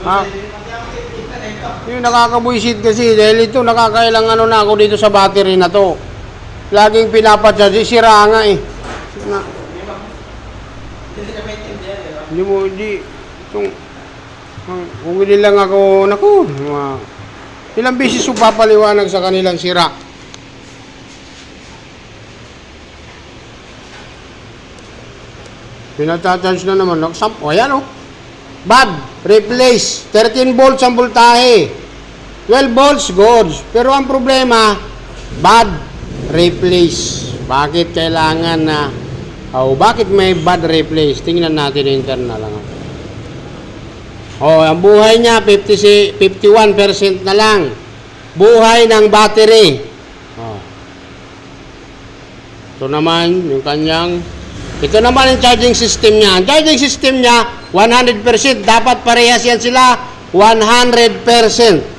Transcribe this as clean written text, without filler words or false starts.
Ha? Yung nakakabuisit kasi dahil ito nakakailang ano na ako dito sa battery na to. Laging pinapacharge, sira nga eh. Hindi mo, hindi. Kung hindi lang ako, naku, ilang beses ko papaliwanag sa kanilang sira. Pinacharge na naman. O, ayan o. Bad, replace. 13 volts ang voltahe. 12 volts, good. Pero ang problema, bad, replace. Bakit kailangan na, bakit may bad replace? Tingnan natin yung internal lang. Ang buhay niya, 51% na lang. Buhay ng battery. Ito naman, yung kanyang, ito naman yung charging system niya. Ang charging system niya, 100%. Dapat parehas yan sila, 100%.